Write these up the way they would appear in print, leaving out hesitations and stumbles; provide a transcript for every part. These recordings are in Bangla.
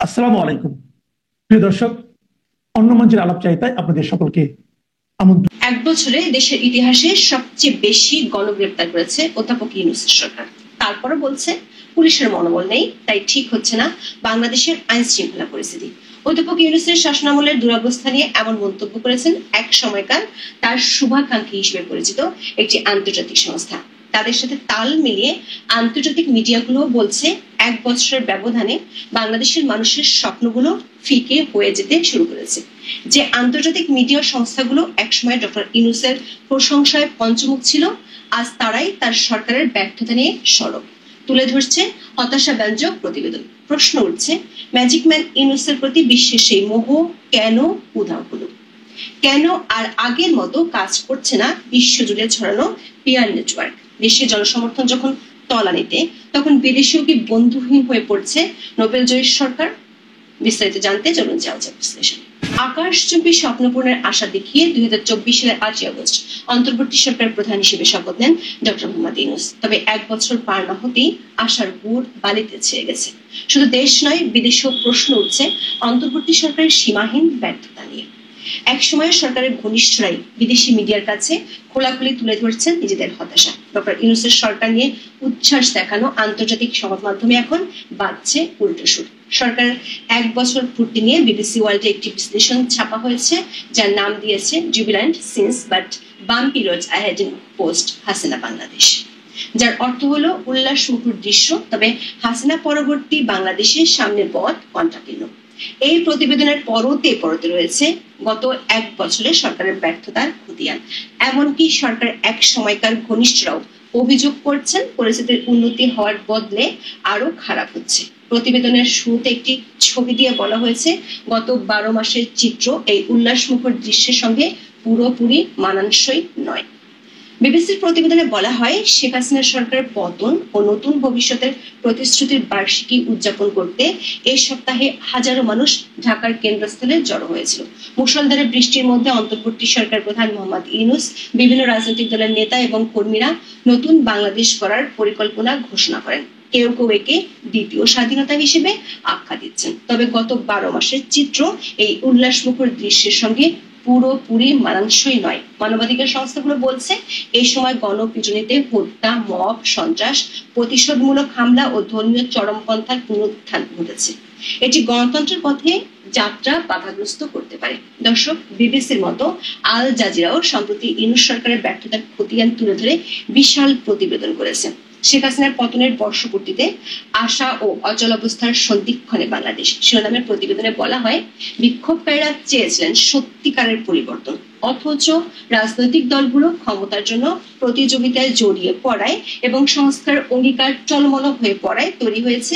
আসসালামু আলাইকুম প্রিয় দর্শক, অন্য মঞ্চের আলাপচারিতায় আপনাদের সকলকে আমন্ত্রণ। এক বছরে দেশের ইতিহাসে সবচেয়ে বেশি গণগ্রেপ্তার করেছে অধ্যাপক ইউনূসের সরকার। তারপরও বলছে পুলিশের মনোবল নেই, তাই ঠিক হচ্ছে না বাংলাদেশের আইন শৃঙ্খলা পরিস্থিতি। অধ্যাপক ইউনূসের শাসনামলের দুরবস্থা নিয়ে এমন মন্তব্য করেছেন এক সময়কার তার শুভাকাঙ্ক্ষী হিসেবে পরিচিত একটি আন্তর্জাতিক সংস্থা। তাদের সাথে তাল মিলিয়ে আন্তর্জাতিক মিডিয়াগুলো বলছে এক বছরের ব্যবধানে বাংলাদেশের মানুষের স্বপ্নগুলো ফিকে হয়ে যেতে শুরু করেছে। যে আন্তর্জাতিক মিডিয়া সংস্থাগুলো একসময় ডক্টর ইউনূসের প্রশংসায় পঞ্চমুখ ছিল, আজ তারাই তার সরকারের ব্যর্থতা নিয়ে সরব। তুলে ধরছে হতাশাব্যঞ্জক প্রতিবেদন। প্রশ্ন উঠছে, ম্যাজিক ম্যান ইউনূসের প্রতি বিশ্বের সেই মোহ কেন উধাও হলো? কেন আর আগের মতো কাজ করছে না বিশ্বজুড়ে ছড়ানো পিয়ার নেটওয়ার্ক? দেশের জনসমর্থন যখন তলানিতে, তখন বিদেশিও কি বন্ধুহীন হয়ে পড়ছে নোবেল জয়ী সরকার? বিস্তারিত জানতে চলুন যাওয়া যাক বিশ্লেষণ। আকাশচুম্বী স্বপ্নপূরণের আশা দেখিয়ে 2024 সালের 8 আগস্ট অন্তর্বর্তী সরকারের প্রধান হিসেবে শপথ নেন ডক্টর মোহাম্মদ ইউনূস। তবে এক বছর পার না হতেই আশার গুড় বালিতে ছেয়ে গেছে। শুধু দেশ নয়, বিদেশেও প্রশ্ন উঠছে অন্তর্বর্তী সরকারের সীমাহীন ব্যর্থতা নিয়ে। এক সময় সরকারের ঘনিষ্ঠরাই বিদেশি মিডিয়ার কাছে খোলাখুলি তুলে ধরছেন নিজেদের হতাশা। ডক্টর ইউনূসের সরকার নিয়ে উচ্ছ্বাস দেখানো আন্তর্জাতিক সংবাদ মাধ্যমে এখন বাজছে উল্টো সুর। সরকারের এক বছর পূর্তি নিয়ে বিবিসি ওয়ার্ল্ডে একটি বিশ্লেষণ ছাপা হয়েছে, যার নাম দিয়েছে jubilant since but bumpy roads ahead in post Hasina Bangladesh, যার অর্থ হলো উল্লাস মুখর দৃশ্য, তবে হাসিনা পরবর্তী বাংলাদেশের সামনে পথ কণ্ঠাকীর্ণ। এই প্রতিবেদনের পরতে পরতে রয়েছে গত এক বছরে সরকারের ব্যর্থতার খতিয়ান। এমনকি সরকার এক সময়কার ঘনিষ্ঠরাও অভিযোগ করছেন পরিস্থিতির উন্নতি হওয়ার বদলে আরো খারাপ হচ্ছে। প্রতিবেদনের শুরুতে একটি ছবি দিয়ে বলা হয়েছে, গত 12 মাসের চিত্র এই উল্লাসমুখর দৃশ্যের সঙ্গে পুরোপুরি মানানসই নয়। বিবিসির প্রতিবেদনে বলা হয়, শেখ হাসিনা সরকারের পতন ও নতুন ভবিষ্যতের প্রতিশ্রুতির বার্ষিকী উদযাপন করতে এই সপ্তাহে হাজারো মানুষ ঢাকার কেন্দ্রস্থলে জড়ো হয়েছিল। মুষলধারে বৃষ্টির মধ্যে অন্তর্বর্তী সরকার প্রধান মোহাম্মদ ইউনূস, বিভিন্ন রাজনৈতিক দলের নেতা এবং কর্মীরা নতুন বাংলাদেশ করার পরিকল্পনা ঘোষণা করেন। কেউ কেউ একে দ্বিতীয় স্বাধীনতা হিসেবে আখ্যা দিচ্ছেন। তবে গত 12 মাসের চিত্র এই উল্লাসমুখর দৃশ্যের সঙ্গে পুরোপুরি মানানসই নয়। মানবাধিকার সংস্থাগুলো বলছে, এই সময় গণপিটুনিতে হত্যা, মব, সন্ত্রাস, প্রতিশোধমূলক হামলা ও ধর্মীয় চরমপন্থার পুনরুত্থান ঘটেছে। এটি গণতন্ত্রের পথে যাত্রা বাধাগ্রস্ত করতে পারে। দর্শক, বিবিসির মতো আল জাজিরাও সম্প্রতি ইউনূস সরকারের ব্যর্থতার খতিয়ান তুলে ধরে বিশাল প্রতিবেদন করেছে। শেখ হাসিনার পতনের বর্ষপূর্তিতে আশা ও অচল অবস্থার সন্ধিক্ষণে বাংলাদেশ শিরোনামের প্রতিবেদনে বলা হয়, বিক্ষোভকারীরা চেয়েছিলেন সত্যিকারের পরিবর্তন, অথচ রাজনৈতিক দলগুলো ক্ষমতার জন্য প্রতিযোগিতায় জড়িয়ে পড়ায় এবং সংস্কার অঙ্গীকার টলমল হয়ে পড়ায় তৈরি হয়েছে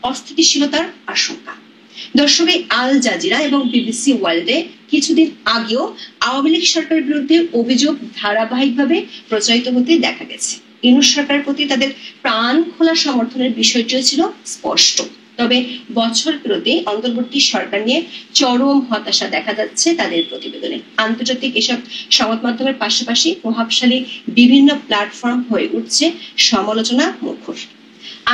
অস্থিতিশীলতার আশঙ্কা। দর্শক, আল জাজিরা এবং বিবিসি ওয়ার্ল্ডে কিছুদিন আগেও আওয়ামী লীগ সরকারের বিরুদ্ধে অভিযোগ ধারাবাহিকভাবে প্রচারিত হতে দেখা গেছে। ইউনূস সরকারের প্রতি তাদের প্রাণ খোলা সমর্থনের বিষয়টিও ছিল স্পষ্ট। তবে বছর পেরোতে অন্তর্বর্তী সরকার নিয়ে চরম হতাশা দেখা যাচ্ছে তাদের প্রতিবেদনে। আন্তর্জাতিক এসব সংবাদ মাধ্যমের পাশাপাশি প্রভাবশালী বিভিন্ন প্ল্যাটফর্ম হয়ে উঠছে সমালোচনা মুখর।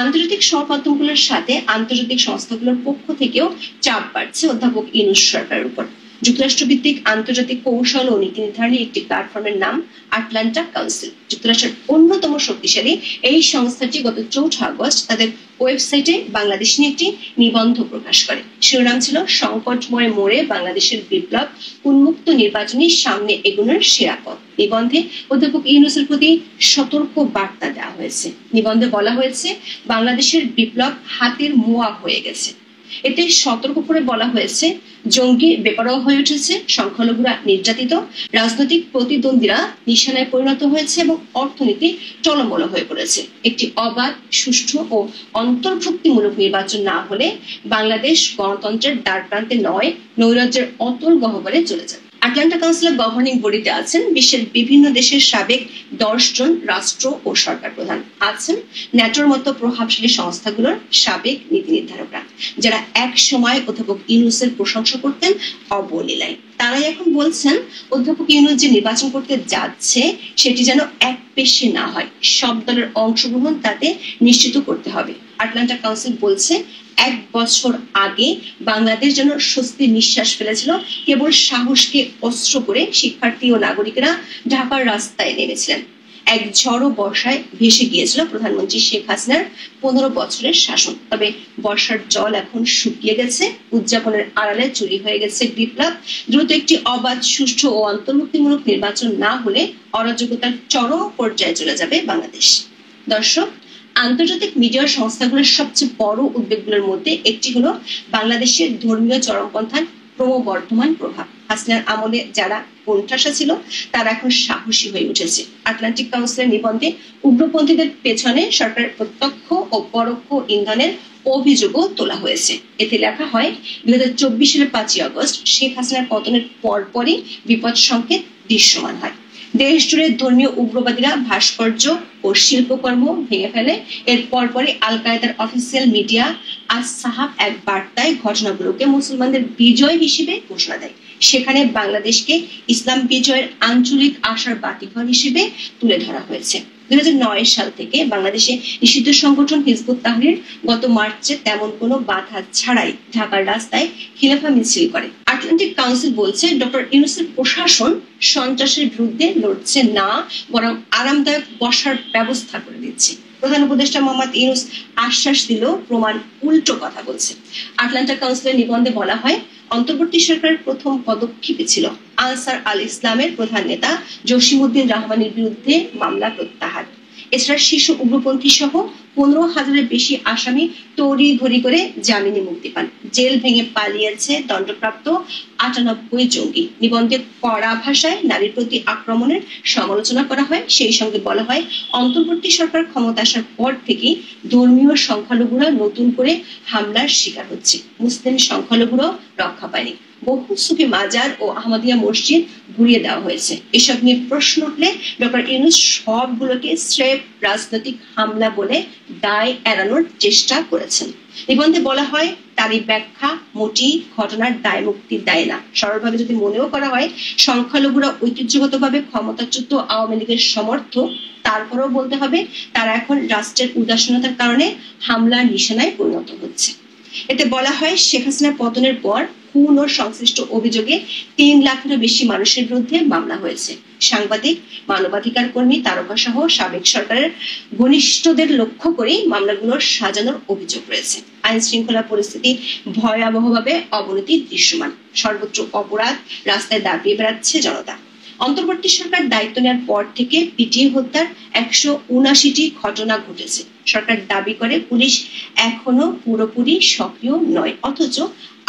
আন্তর্জাতিক সংবাদ মাধ্যমগুলোর সাথে আন্তর্জাতিক সংস্থাগুলোর পক্ষ থেকেও চাপ বাড়ছে অধ্যাপক ইউনূস সরকারের উপর। যুক্তরাষ্ট্রভিত্তিক আন্তর্জাতিক কৌশল ও নীতি নির্ধারণী একটি প্ল্যাটফর্মের নাম আটলান্টা কাউন্সিল। যুক্তরাষ্ট্রের অন্যতম শক্তিশালী এই সংস্থাটি গত 4 আগস্ট তাদের ওয়েবসাইটে বাংলাদেশ নিয়ে একটি নিবন্ধ প্রকাশ করে। শিরোনাম ছিল, সংকটময় মোড়ে বাংলাদেশের বিপ্লব, উন্মুক্ত নির্বাচনী সামনে এগোনোর সেরা পথ। নিবন্ধে অধ্যাপক ইউনূসের প্রতি সতর্ক বার্তা দেওয়া হয়েছে। নিবন্ধে বলা হয়েছে, বাংলাদেশের বিপ্লব হাতের মোয়া হয়ে গেছে। এতে সতর্ক করে বলা হয়েছে, জঙ্গি বেপরোয়া হয়ে উঠেছে, সংখ্যালঘুরা নির্যাতিত, রাজনৈতিক প্রতিদ্বন্দ্বীরা নিশানায় পরিণত হয়েছে এবং অর্থনীতি টলমল হয়ে পড়েছে। একটি অবাধ, সুষ্ঠু ও অন্তর্ভুক্তিমূলক নির্বাচন না হলে বাংলাদেশ গণতন্ত্রের দ্বারপ্রান্তে নয়, নৈরাজ্যের অতল গহ্বরে চলে যাবে। আটলান্টা কাউন্সিলের গভর্নিং বডিতে আছেন বিশ্বের বিভিন্ন দেশের সাবেক 10 জন রাষ্ট্র ও সরকার প্রধান, আছেন ন্যাটোর মতো প্রভাবশালী সংস্থাগুলোর সাবেক নীতি নির্ধারকরা, যারা এক সময় অধ্যাপক ইউনূসের প্রশংসা করতেন অবলীলায়। তারাই এখন বলছেন, অধ্যাপক ইউনূস যে নির্বাচন করতে যাচ্ছে সেটি যেন এক পেশে না হয়, সব দলের অংশগ্রহণ তাতে নিশ্চিত করতে হবে। আর আটলান্টা কাউন্সিল বলছে 1 বছর আগে বাংলাদেশ যেন স্বস্তির নিঃশ্বাস ফেলেছিল কেবল সাহসকে অস্ত্র করে শিক্ষার্থী ও নাগরিকেরা ঢাকার রাস্তায় নেমেছিলেন। এক ঝড়ো বর্ষায় ভেসে গিয়েছিল প্রধানমন্ত্রী শেখ হাসিনার 15 বছরের শাসন। তবে বর্ষার জল এখন শুকিয়ে গেছে, উদযাপনের আড়ালে চুরি হয়ে গেছে বিপ্লব। দ্রুত একটি অবাধ, সুষ্ঠু ও অন্তর্ভুক্তিমূলক নির্বাচন না হলে অরাজকতার চরম পর্যায়ে চলে যাবে বাংলাদেশ। দর্শক, আন্তর্জাতিক মিডিয়া সংস্থাগুলোর সবচেয়ে বড় উদ্বেগগুলোর মধ্যে একটি হলো বাংলাদেশের ধর্মীয় চরমপন্থার ক্রমবর্ধমান প্রভাব। হাসিনার আমলে যারা কোণঠাসা ছিল তারা এখন সাহসী হয়ে উঠেছে। আটলান্টিক কাউন্সিলের নিবন্ধে উগ্রপন্থীদের পেছনে সরকারের প্রত্যক্ষ ও পরোক্ষ ইন্ধনের অভিযোগও তোলা হয়েছে। এতে লেখা হয়, 2024 সালের 5ই আগস্ট শেখ হাসিনার পতনের পরপরই বিপদ সংকেত দৃশ্যমান হয়। দেশ জুড়ে ধর্মীয় উগ্রবাদীরা ভাস্কর্য ও শিল্পকর্ম ভেঙে ফেলে। এর পরপরই আল কায়েদার অফিসিয়াল মিডিয়া আজ সাহাব এক বার্তায় ঘটনাগুলোকে মুসলমানদের বিজয় হিসেবে ঘোষণা দেয়। সেখানে বাংলাদেশকে ইসলাম বিজয়ের আঞ্চলিক আশার বাতিঘর হিসেবে তুলে ধরা হয়েছে। 2009 সাল থেকে বাংলাদেশে নিষিদ্ধ সংগঠন হিজবুত তাহরীর গত মার্চে তেমন কোনো বাধা ছাড়াই ঢাকার রাস্তায় খিলাফা মিছিল করে। আটলান্টিক কাউন্সিল বলছে, ডক্টর ইউনূসের প্রশাসন সন্ত্রাসের বিরুদ্ধে লড়ছে না, বরং আরামদায়ক বসার ব্যবস্থা করে দিচ্ছে। প্রধান উপদেষ্টা মোহাম্মদ ইউনূস আশ্বাস দিলেও প্রমাণ উল্টো কথা বলছে। আটলান্টা কাউন্সিলের নিবন্ধে বলা হয়, অন্তর্বর্তী সরকারের প্রথম পদক্ষেপই ছিল আনসার আল ইসলামের প্রধান নেতা জসিমউদ্দিন রহমানের বিরুদ্ধে মামলা প্রত্যাহার। এছাড়া শীর্ষ উগ্রপন্থী সহ 15,000-এর বেশি আসামি তড়িঘড়ি করে জামিনে মুক্তি পান। জেল ভেঙে পালিয়েছে দণ্ডপ্রাপ্ত 98 জঙ্গি। নিবন্ধে কড়া ভাষায় নারীর প্রতি আক্রমণের সমালোচনা করা হয়। সেই সঙ্গে বলা হয়, অন্তর্বর্তী সরকার ক্ষমতা আসার পর থেকে ধর্মীয় সংখ্যালঘুরা নতুন করে হামলার শিকার হচ্ছে। মুসলিম সংখ্যালঘুরাও রক্ষা পায়নি। বহু সুফি মাজার ও আহমদিয়া মসজিদ ঘুরিয়ে দেওয়া হয়েছে। এসব নিয়ে প্রশ্ন উঠলে ডক্টর ইউনূস সবগুলোকে স্রেফ রাজনৈতিক হামলা বলে দায় এড়ানোর চেষ্টা করেছেন। নিবন্ধে বলা হয়, তারই ব্যাখ্যা মোটেই ঘটনার দায় মুক্তি দেয় না। সরলভাবে যদি মনেও করা হয় সংখ্যালঘুরা ঐতিহ্যগতভাবে ক্ষমতাচ্যুত আওয়ামী লীগের সমর্থক, তারপরেও বলতে হবে তারা এখন রাষ্ট্রের উদাসীনতার কারণে হামলার নিশানায় পরিণত হচ্ছে। এতে বলা হয়, শেখ হাসিনার পতনের পর খুন ও সংশ্লিষ্ট অভিযোগে 3 লাখেরও বেশি মানুষের বিরুদ্ধে মামলা হয়েছে। সাংবাদিক, মানবাধিকার কর্মী, তারকা সহ সাবেক সরকারের ঘনিষ্ঠদের লক্ষ্য করেই মামলাগুলো সাজানোর অভিযোগ রয়েছে। আইন শৃঙ্খলা পরিস্থিতি ভয়াবহভাবে অবনতি দৃশ্যমান। সর্বোচ্চ অপরাধ, রাস্তায় দাপিয়ে বেড়াচ্ছে জনতা। অন্তর্বর্তী সরকার দায়িত্ব নেওয়ার পর থেকে পিটিয়ে হত্যার 179টি ঘটনা ঘটেছে। সরকার দাবি করে পুলিশ এখনো পুরোপুরি সক্রিয় নয়, অথচ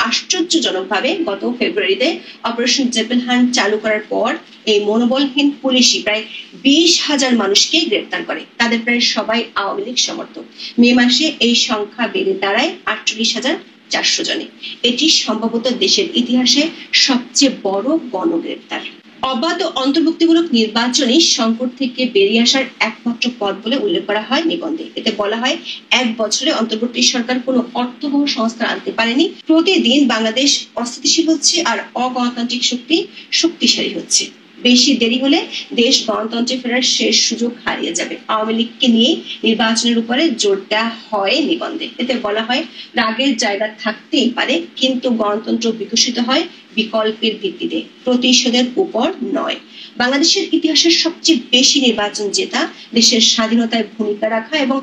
আশ্চর্যজনকভাবে গত ফেব্রুয়ারিতে অপারেশন জেবেল হান্ট চালু করার পর এই মনোবলহীন পুলিশই প্রায় 20,000 মানুষকে গ্রেফতার করে। তাদের প্রায় সবাই আওয়ামী লীগ সমর্থক। মে মাসে এই সংখ্যা বেড়ে দাঁড়ায় 48,400 জনে। এটি সম্ভবত দেশের ইতিহাসে সবচেয়ে বড় গণগ্রেফতার। অবাধ ও অন্তর্ভুক্তিমূলক নির্বাচনই সংকট থেকে বেরিয়ে আসার একমাত্র পথ বলে উল্লেখ করা হয় নিবন্ধে। এতে বলা হয়, 1 বছরে অন্তর্বর্তী সরকার কোনো অর্থবহ সংস্কার আনতে পারেনি। প্রতিদিন বাংলাদেশ অস্থিতিশীল হচ্ছে আর অগণতান্ত্রিক শক্তি শক্তিশালী হচ্ছে। বেশি দেরি হলে দেশ গণতন্ত্রে ফেরার শেষ সুযোগ হারিয়ে যাবে। আওয়ামী লীগকে নিয়ে নির্বাচনের উপরে জোর দেওয়া হয় নিবন্ধে। এতে বলা হয়, রাগের জায়গা থাকতেই পারে, কিন্তু গণতন্ত্র বিকশিত হয় বিকল্পের ভিত্তিতে, প্রতিশোধের উপর নয়। বাংলাদেশের ইতিহাসের সবচেয়ে বেশি নির্বাচন জেতা, দেশের স্বাধীনতায় ভূমিকা রাখা এবং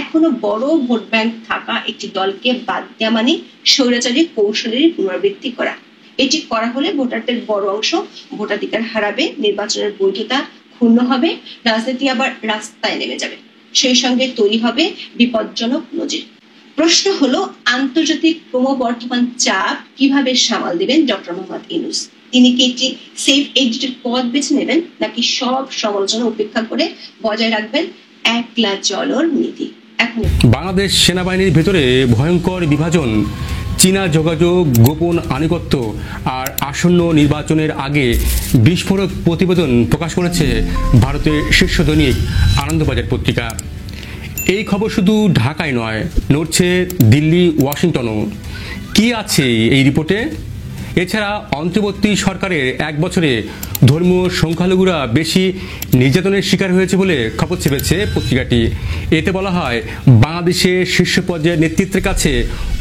এখনো বড় ভোট ব্যাংক থাকা একটি দলকে বাদ দেওয়া মানে স্বৈরাচারী কৌশলের পুনরাবৃত্তি করা। এটি করা হলে ভোটারদের বড় অংশ ভোটাধিকার হারাবে, নির্বাচনের বৈধতা ক্ষুণ্ণ হবে, রাজনীতি আবার রাস্তায় নেমে যাবে। সেই সঙ্গে তৈরি হবে বিপজ্জনক নজির। প্রশ্ন হলো, আন্তর্জাতিক ক্রমবর্ধমান চাপ কিভাবে সামাল দিবেন ডক্টর মোহাম্মদ ইউনূস? তিনি কি একটি সেফ এক্সিটের পথ বেছে নেবেন, নাকি সব সমালোচনা উপেক্ষা করে বজায় রাখবেন একলা চলর নীতি? এখন বাংলাদেশ সেনাবাহিনীর ভেতরে ভয়ঙ্কর বিভাজন, চীনা যোগাযোগ, গোপন আনুগত্য আর আসন্ন নির্বাচনের আগে বিস্ফোরক প্রতিবেদন প্রকাশ করেছে ভারতের শীর্ষ দৈনিক আনন্দবাজার পত্রিকা। এই খবর শুধু ঢাকায় নয়, নড়ছে দিল্লি, ওয়াশিংটনও। কি আছে এই রিপোর্টে? এছাড়া অন্তর্বর্তী সরকারের 1 বছরে ধর্মীয় সংখ্যালঘুরা বেশি নির্যাতনের শিকার হয়েছে বলে খবর ছেপেছে পত্রিকাটি। এতে বলা হয়, বাংলাদেশের শীর্ষ পর্যায়ের নেতৃত্বের কাছে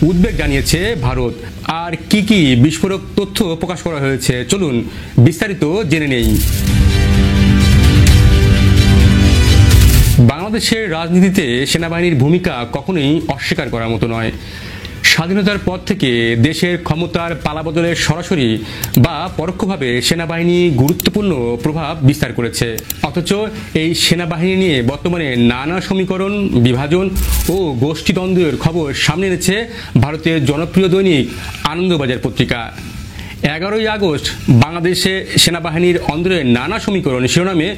উদ্বেগ জানিয়েছে ভারত। আর কি কি বিস্ফোরক তথ্য প্রকাশ করা হয়েছে, চলুন বিস্তারিত জেনে নেই। বাংলাদেশের রাজনীতিতে সেনাবাহিনীর ভূমিকা কখনোই অস্বীকার করার মতো নয়। স্বাধীনতার পর থেকে দেশের ক্ষমতার পালাবদলে সরাসরি বা পরোক্ষভাবে সেনাবাহিনী গুরুত্বপূর্ণ প্রভাব বিস্তার করেছে। অথচ এই সেনাবাহিনী নিয়ে বর্তমানে নানা সমীকরণ, বিভাজন ও গোষ্ঠীদ্বন্দ্বের খবর সামনে এনেছে ভারতের জনপ্রিয় দৈনিক আনন্দবাজার পত্রিকা। 11ই আগস্ট বাংলাদেশে সেনাবাহিনীর অন্দরের নানা সমীকরণ শিরোনামে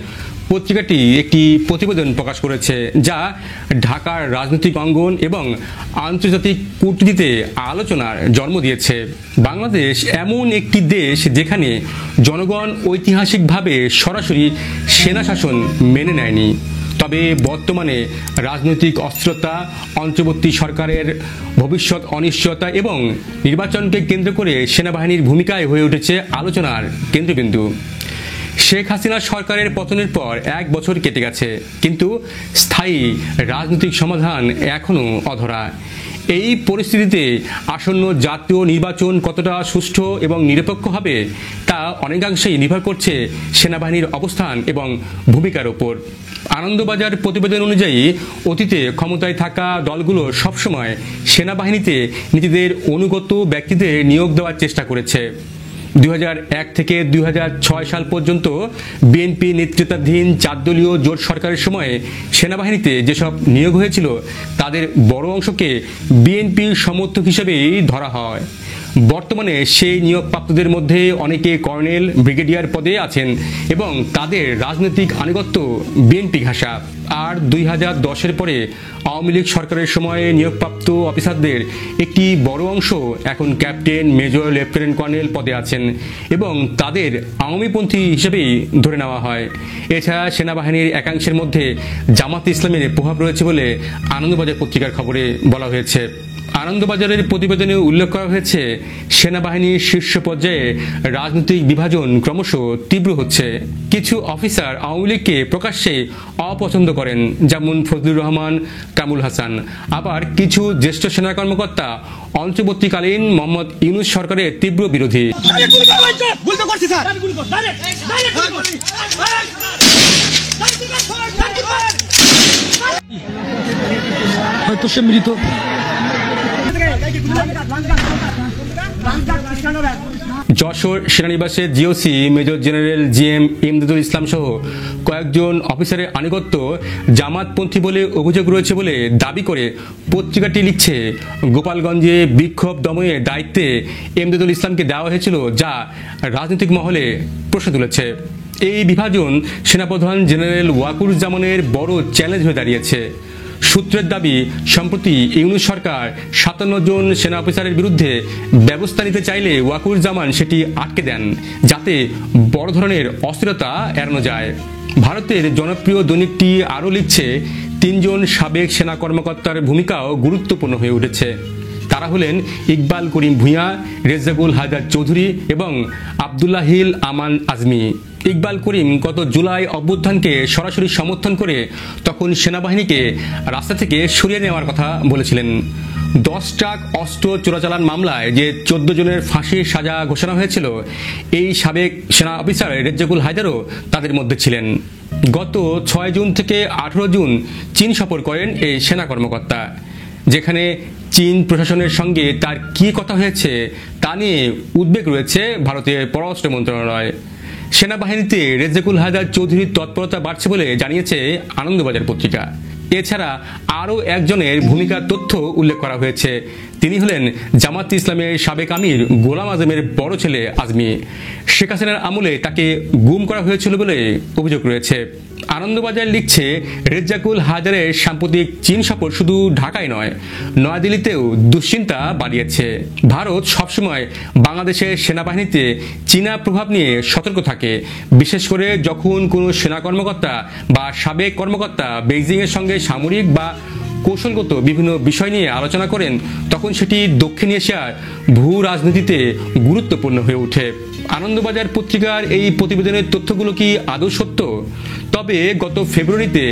পত্রিকাটি একটি প্রতিবেদন প্রকাশ করেছে, যা ঢাকার রাজনৈতিক অঙ্গন এবং আন্তর্জাতিক কূটনীতিতে আলোচনার জন্ম দিয়েছে। বাংলাদেশ এমন একটি দেশ যেখানে জনগণ ঐতিহাসিকভাবে সরাসরি সেনা শাসন মেনে নেয়নি। তবে বর্তমানে রাজনৈতিক অস্থিরতা, অন্তর্বর্তী সরকারের ভবিষ্যৎ অনিশ্চয়তা এবং নির্বাচনকে কেন্দ্র করে সেনাবাহিনীর ভূমিকায় হয়ে উঠেছে আলোচনার কেন্দ্রবিন্দু। শেখ হাসিনা সরকারের পতনের পর 1 বছর কেটে গেছে, কিন্তু স্থায়ী রাজনৈতিক সমাধান এখনও অধরা। এই পরিস্থিতিতে আসন্ন জাতীয় নির্বাচন কতটা সুষ্ঠু এবং নিরপেক্ষ হবে তা অনেকাংশেই নির্ভর করছে সেনাবাহিনীর অবস্থান এবং ভূমিকার ওপর। আনন্দবাজার প্রতিবেদন অনুযায়ী, অতীতে ক্ষমতায় থাকা দলগুলো সবসময় সেনাবাহিনীতে নিজেদের অনুগত ব্যক্তিদের নিয়োগ দেওয়ার চেষ্টা করেছে। 2001 থেকে 2006 সাল পর্যন্ত বিএনপি নেতৃত্বাধীন 4 দলীয় জোট সরকারের সময়ে সেনাবাহিনীতে যেসব নিয়োগ হয়েছিল তাদের বড় অংশকে বিএনপির সমর্থক হিসেবেই ধরা হয়। বর্তমানে সেই নিয়োগপ্রাপ্তদের মধ্যে অনেকে কর্নেল, ব্রিগেডিয়ার পদে আছেন এবং তাদের রাজনৈতিক আনুগত্য বিএনপি ঘাঁষা। আর 2010-এর পরে আওয়ামী লীগ সরকারের সময়ে নিয়োগপ্রাপ্ত অফিসারদের একটি বড় অংশ এখন ক্যাপ্টেন, মেজর, লেফটেন্যান্ট কর্নেল পদে আছেন এবং তাদের আওয়ামীপন্থী হিসেবেই ধরে নেওয়া হয়। এছাড়া সেনাবাহিনীর একাংশের মধ্যে জামাত ইসলামের প্রভাব রয়েছে বলে আনন্দবাজার পত্রিকার খবরে বলা হয়েছে। আনন্দবাজারের প্রতিবেদনে উল্লেখ করা হয়েছে, সেনাবাহিনীর শীর্ষ পর্যায়ে রাজনৈতিক বিভাজন ক্রমশ তীব্র হচ্ছে। কিছু অফিসার আওয়ামী লীগকে প্রকাশ্যে অপছন্দ করেন, যেমন ফজলুর রহমান, কামরুল হাসান। আবার কিছু জ্যেষ্ঠ সেনা কর্মকর্তা অন্তর্বর্তীকালীন মোহাম্মদ ইউনূস সরকারের তীব্র বিরোধী। হয়তো সে মৃত। যশোর সেনানিবাসে GOC major general GM Imdadul Islam সহ কয়েকজন অফিসারের আনুগত্য জামাতপন্থী বলে অভিযোগ রয়েছে বলে দাবি করে পত্রিকাটি লিখছে, গোপালগঞ্জে বিক্ষোভ দমনের দায়িত্বে ইমদাদুল ইসলামকে দেওয়া হয়েছিল, যা রাজনৈতিক মহলে প্রশ্ন তুলেছে। এই বিভাজন সেনাপ্রধান জেনারেল ওয়াকুরুজ্জামানের বড় চ্যালেঞ্জ হয়ে দাঁড়িয়েছে। সূত্রের দাবি, সম্প্রতি ইউনূস সরকার 57 জন সেনা অফিসারের বিরুদ্ধে ব্যবস্থা নিতে চাইলে ওয়াকুরুজ্জামান সেটি আটকে দেন, যাতে বড় ধরনের অস্থিরতা এড়ানো যায়। ভারতের জনপ্রিয় দৈনিকটি আরও লিখছে, 3 জন সাবেক সেনা কর্মকর্তার ভূমিকাও গুরুত্বপূর্ণ হয়ে উঠেছে। তারা হলেন ইকবাল করিম ভূঁইয়া, রেজ্জাকুল হায়দার চৌধুরী এবং আবদুল্লাহিল আমান আজমি। ইকবাল করিম গত জুলাই অভ্যুত্থানকে সরাসরি সমর্থন করে তখন সেনাবাহিনীকে রাস্তা থেকে সরিয়ে নেওয়ার কথা বলেছিলেন। 10 ট্রাক অস্ত্র চোরাচালান মামলায় যে 14 জনের ফাঁসির সাজা ঘোষণা হয়েছিল, এই সাবেক সেনা অফিসার রেজ্জাকুল হায়দারও তাদের মধ্যে ছিলেন। গত 6 জুন থেকে 18 জুন চীন সফর করেন এই সেনা কর্মকর্তা, যেখানে চীন প্রশাসনের সঙ্গে তার কি কথা হয়েছে তা নিয়ে উদ্বেগ রয়েছে ভারতের পররাষ্ট্র মন্ত্রণালয়। সেনাবাহিনীতে রেজ্জাকুল হায়দার চৌধুরীর তৎপরতা বাড়ছে বলে জানিয়েছে আনন্দবাজার পত্রিকা। এছাড়া আরও একজনের ভূমিকার তথ্য উল্লেখ করা হয়েছে। তিনি হলেন জামাত ইসলামের সাবেক আমির গোলাম আজমের বড় ছেলে আজমি। শেখ হাসিনার আমলে তাকে গুম করা হয়েছিল বলে অভিযোগ রয়েছে। আনন্দবাজার লিখছে, রেজ্জাকুল হায়দারের সাম্প্রতিক চীন সফর শুধু ঢাকায় নয়, নয়াদিল্লিতেও দুশ্চিন্তা বাড়িয়েছে। ভারত সবসময় বাংলাদেশের সেনাবাহিনীতে চীনা প্রভাব নিয়ে সতর্ক থাকে, বিশেষ করে যখন কোনো সেনা কর্মকর্তা বা সাবেক কর্মকর্তা বেইজিংয়ের সঙ্গে সামরিক বা কৌশলগত বিভিন্ন বিষয় নিয়ে আলোচনা করেন তখন সেটি দক্ষিণ এশিয়ার ভূ রাজনীতিতে গুরুত্বপূর্ণ হয়ে ওঠে। আনন্দবাজার পত্রিকার এই প্রতিবেদনের তথ্যগুলো কি আদৌ সত্য? তবে গত ফেব্রুয়ারিতে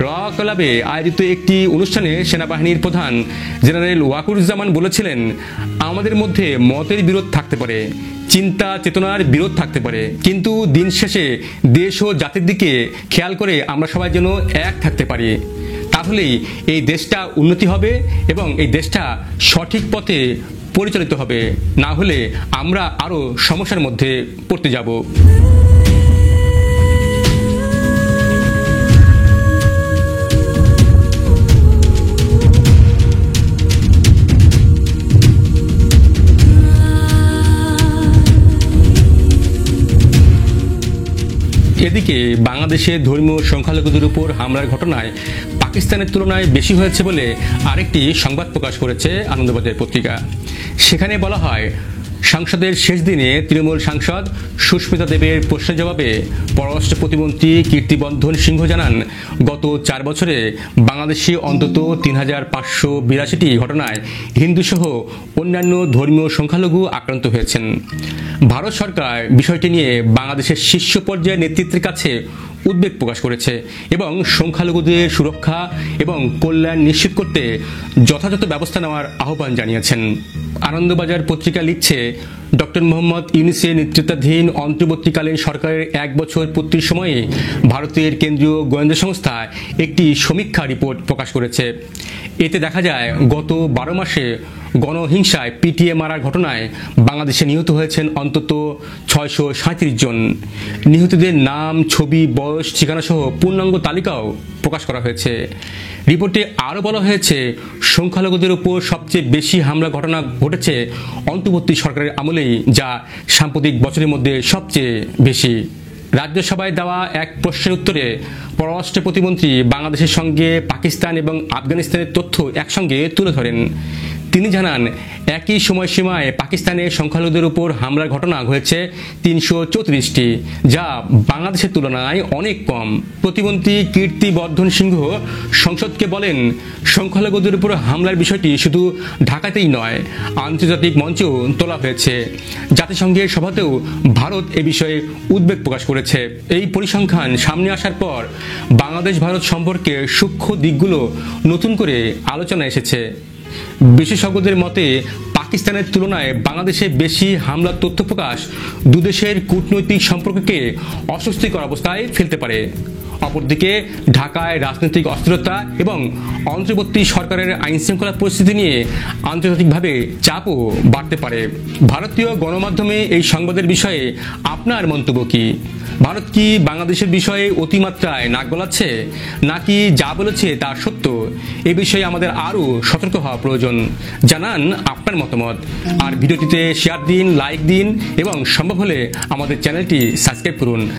র ক্লাবে আয়োজিত একটি অনুষ্ঠানে সেনাবাহিনীর প্রধান জেনারেল ওয়াকুরুজ্জামান বলেছিলেন, আমাদের মধ্যে মতের বিরোধ থাকতে পারে, চিন্তা চেতনার বিরোধ থাকতে পারে, কিন্তু দিন শেষে দেশ ও জাতির দিকে খেয়াল করে আমরা সবাই যেন এক থাকতে পারি। তাহলেই এই দেশটা উন্নতি হবে এবং এই দেশটা সঠিক পথে পরিচালিত হবে, না হলে আমরা আরো সমস্যার মধ্যে পড়তে যাব। এদিকে বাংলাদেশে ধর্মীয় সংখ্যালঘুদের উপর হামলার ঘটনায় পাকিস্তানের তুলনায় বেশি হয়েছে বলে আরেকটি সংবাদ প্রকাশ করেছে আনন্দবাজার পত্রিকা। সেখানে বলা হয়, সংসদের শেষ দিনে তৃণমূল সাংসদ সুস্মিতা দেবের প্রশ্নের জবাবে পররাষ্ট্র প্রতিমন্ত্রী কীর্তিবর্ধন সিংহ জানান, গত 4 বছরে বাংলাদেশে অন্তত ৩,৫৮২টি ঘটনায় হিন্দুসহ অন্যান্য ধর্মীয় সংখ্যালঘু আক্রান্ত হয়েছেন। ভারত সরকার বিষয়টি নিয়ে বাংলাদেশের শীর্ষ পর্যায়ের নেতৃত্বের কাছে উদ্বেগ প্রকাশ করেছে এবং সংখ্যালঘুদের সুরক্ষা এবং কল্যাণ নিশ্চিত করতে যথাযথ ব্যবস্থা নেওয়ার আহ্বান জানিয়েছেন। আনন্দবাজার পত্রিকা লিখছে, ডক্টর মোহাম্মদ ইউনূসের নেতৃত্বাধীন অন্তর্বর্তীকালীন সরকারের 1 বছর পূর্তির সময়ে ভারতের কেন্দ্রীয় গোয়েন্দা সংস্থা একটি সমীক্ষা রিপোর্ট প্রকাশ করেছে। এতে দেখা যায়, গত 12 মাসে গণহিংসায় পিটিয়ে মারার ঘটনায় বাংলাদেশে নিহত হয়েছেন অন্তত 637 জন। নিহতদের নাম, ছবি, বয়স, ঠিকানা সহ পূর্ণাঙ্গ তালিকাও প্রকাশ করা হয়েছে। রিপোর্টে আরও বলা হয়েছে, সংখ্যালঘুদের উপর সবচেয়ে বেশি হামলা ঘটনা ঘটেছে অন্তর্বর্তী সরকারের আমলেই, যা সাম্প্রতিক বছরের মধ্যে সবচেয়ে বেশি। রাজ্যসভায় দেওয়া এক প্রশ্নের উত্তরে পররাষ্ট্র প্রতিমন্ত্রী বাংলাদেশের সঙ্গে পাকিস্তান এবং আফগানিস্তানের তথ্য একসঙ্গে তুলে ধরেন। তিনি জানান, একই সময়সীমায় পাকিস্তানের সংখ্যালঘুদের উপর হামলার ঘটনা হয়েছে 334টি, যা বাংলাদেশের তুলনায় অনেক কম। প্রতিমন্ত্রী কীর্তিবর্ধন সিংহ সংসদকে বলেন, সংখ্যালঘুদের উপর হামলার বিষয়টি শুধু ঢাকাতেই নয়, আন্তর্জাতিক মঞ্চেও তোলা হয়েছে। জাতিসংঘের সভাতেও ভারত এ বিষয়ে উদ্বেগ প্রকাশ করেছে। এই পরিসংখ্যান সামনে আসার পর বাংলাদেশ ভারত সম্পর্কে সূক্ষ্ম দিকগুলো নতুন করে আলোচনায় এসেছে। বিশেষজ্ঞদের মতে, পাকিস্তানের তুলনায় বাংলাদেশে বেশি হামলার তথ্য প্রকাশ দুদেশের কূটনৈতিক সম্পর্ককে অস্বস্তিকর অবস্থায় ফেলতে পারে। অপরদিকে ঢাকায় রাজনৈতিক অস্থিরতা এবং অন্তর্বর্তী সরকারের আইনশৃঙ্খলা পরিস্থিতি নিয়ে আন্তর্জাতিকভাবে চাপও বাড়তে পারে। ভারতীয় গণমাধ্যমে এই সংবাদের বিষয়ে আপনার মন্তব্য কি? ভারত কি বাংলাদেশের বিষয়ে অতিমাত্রায় নাক গলাচ্ছে, নাকি যা বলেছে তা সত্য? এ বিষয়ে আমাদের আরও সতর্ক হওয়া প্রয়োজন। জানান আপনার মতামত, আর ভিডিওটিতে শেয়ার দিন, লাইক দিন এবং সম্ভব হলে আমাদের চ্যানেলটি সাবস্ক্রাইব করুন।